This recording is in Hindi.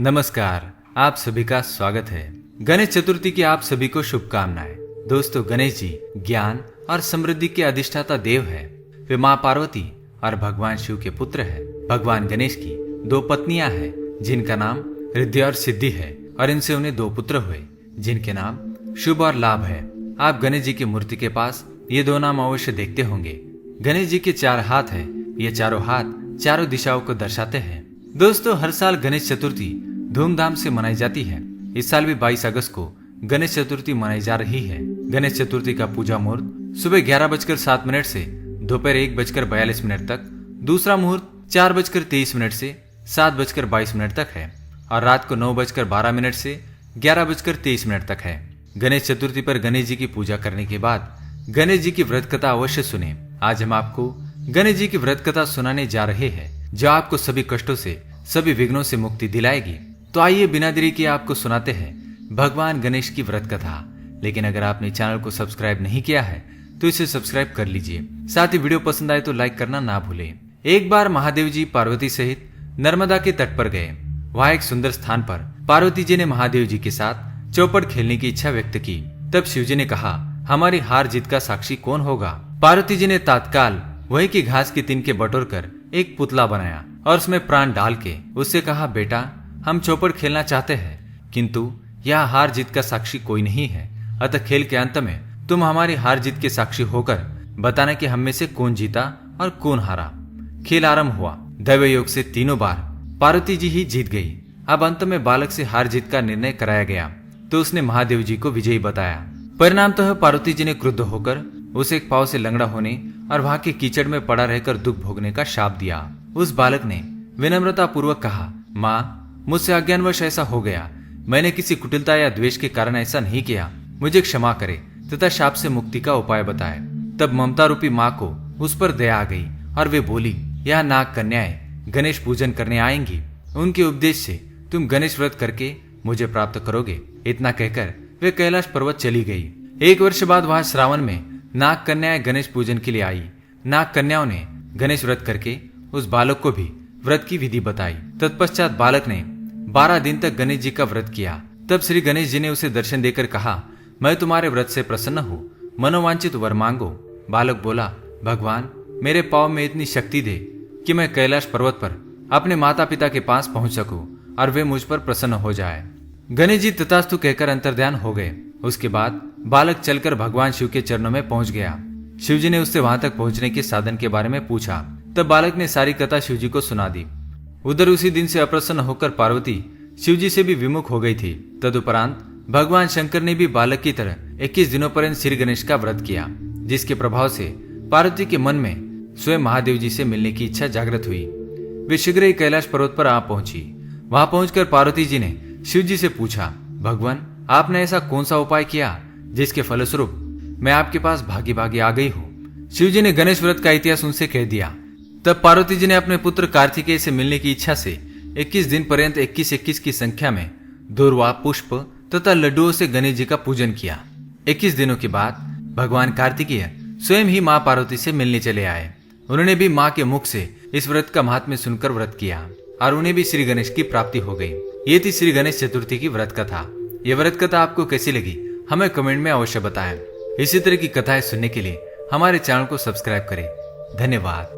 नमस्कार, आप सभी का स्वागत है। गणेश चतुर्थी की आप सभी को शुभकामनाएं। दोस्तों, गणेश जी ज्ञान और समृद्धि के अधिष्ठाता देव है। वे माँ पार्वती और भगवान शिव के पुत्र है। भगवान गणेश की 2 पत्नियां हैं जिनका नाम रिद्धि और सिद्धि है और इनसे उन्हें 2 पुत्र हुए जिनके नाम शुभ और लाभ है। आप गणेश जी की मूर्ति के पास ये 2 नाम अवश्य देखते होंगे। गणेश जी के 4 हाथ है। ये चारों हाथ चारों दिशाओं को दर्शाते हैं। दोस्तों, हर साल गणेश चतुर्थी धूमधाम से मनाई जाती है। इस साल भी 22 अगस्त को गणेश चतुर्थी मनाई जा रही है। गणेश चतुर्थी का पूजा मुहूर्त सुबह 11:07 से दोपहर 1:42 तक, दूसरा मुहूर्त 4:23 से 7:22 तक है और रात को 9:12 से 11:23 तक है। गणेश चतुर्थी पर गणेश जी की पूजा करने के बाद गणेश जी की व्रत कथा अवश्य सुने। आज हम आपको गणेश जी की व्रत कथा सुनाने जा रहे हैं जो आपको सभी कष्टों से, सभी विघ्नों से मुक्ति दिलाएगी। तो आइए बिना देरी किए आपको सुनाते हैं भगवान गणेश की व्रत कथा। लेकिन अगर आपने चैनल को सब्सक्राइब नहीं किया है तो इसे सब्सक्राइब कर लीजिए। साथ ही वीडियो पसंद आए तो लाइक करना ना भूलें। एक बार महादेव जी पार्वती सहित नर्मदा के तट पर गए। वहां एक सुंदर स्थान पर पार्वती जी ने महादेव जी के साथ चौपड़ खेलने की इच्छा व्यक्त की। तब शिव जी ने कहा, हमारी हार जीत का साक्षी कौन होगा? पार्वती जी ने तत्काल वही की घास की तिनके बटोर कर एक पुतला बनाया और उसमें प्राण डाल के उससे कहा, बेटा हम चौपड़ खेलना चाहते हैं किंतु यह हार जीत का साक्षी कोई नहीं है। अतः खेल के अंत में तुम हमारी हार जीत के साक्षी होकर बताना कि हम में से कौन जीता और कौन हारा। खेल आरंभ हुआ। दैव योग से तीनों बार पार्वती जी ही जीत गई। अब अंत में बालक से हार जीत का निर्णय कराया गया तो उसने महादेव जी को विजयी बताया। परिणामतः पार्वती जी ने क्रुद्ध होकर उसे एक पांव से लंगड़ा होने और वहां के कीचड़ में पड़ा रहकर दुख भोगने का शाप दिया। उस बालक ने विनम्रता पूर्वक कहा, माँ मुझसे अज्ञानवश ऐसा हो गया। मैंने किसी कुटिलता या द्वेष के कारण ऐसा नहीं किया। मुझे क्षमा करे तथा शाप से मुक्ति का उपाय बताए। तब ममता रूपी माँ को उस पर दया आ गई और वे बोली, यह नाग कन्याएं गणेश पूजन करने आएंगी। उनके उपदेश से तुम गणेश व्रत करके मुझे प्राप्त करोगे। इतना कहकर वे कैलाश पर्वत चली गई। 1 वर्ष बाद वहां श्रावण में नाग कन्याएं गणेश पूजन के लिए आई। नाग कन्याओं ने गणेश व्रत करके उस बालक को भी व्रत की विधि बताई। तत्पश्चात बालक ने 12 दिन तक गणेश जी का व्रत किया। तब श्री गणेश जी ने उसे दर्शन देकर कहा, मैं तुम्हारे व्रत से प्रसन्न हूँ, मनोवांछित वर मांगो। बालक बोला, भगवान मेरे पाँव में इतनी शक्ति दे कि मैं कैलाश पर्वत पर अपने माता पिता के पास पहुंच सकूं और वे मुझ पर प्रसन्न हो जाए। गणेश जी तथास्तु कहकर अंतर्ध्यान हो गए। उसके बाद बालक चलकर भगवान शिव के चरणों में पहुंच गया। शिव जी ने उससे वहां तक पहुंचने के साधन के बारे में पूछा। तब बालक ने सारी कथा शिव जी को सुना दी। उधर उसी दिन से अप्रसन्न होकर पार्वती शिव जी से भी विमुख हो गई थी। तदुपरांत भगवान शंकर ने भी बालक की तरह 21 दिनों पर्यंत श्री गणेश का व्रत किया, जिसके प्रभाव से पार्वती के मन में स्वयं महादेव जी से मिलने की इच्छा जागृत हुई। वे शीघ्र ही कैलाश पर्वत पर आ पहुंची। वहां पहुंचकर पार्वती जी ने शिव जी से पूछा, भगवान आपने ऐसा कौन सा उपाय किया जिसके फलस्वरूप मैं आपके पास भागी भागी आ गई हूँ? शिव जी ने गणेश व्रत का इतिहास उनसे कह दिया। तब पार्वती जी ने अपने पुत्र कार्तिकेय से मिलने की इच्छा से 21 दिन पर्यंत 21-21 की संख्या में दूर्वा, पुष्प तथा लड्डुओं से गणेश जी का पूजन किया। 21 दिनों के बाद भगवान कार्तिकेय स्वयं ही माँ पार्वती से मिलने चले आए। उन्होंने भी माँ के मुख से इस व्रत का महात्म्य सुनकर व्रत किया और उन्हें भी श्री गणेश की प्राप्ति हो गई। ये थी श्री गणेश चतुर्थी की व्रत कथा। ये व्रत कथा आपको कैसी लगी हमें कमेंट में अवश्य बताएं। इसी तरह की कथाएं सुनने के लिए हमारे चैनल को सब्सक्राइब करें। धन्यवाद।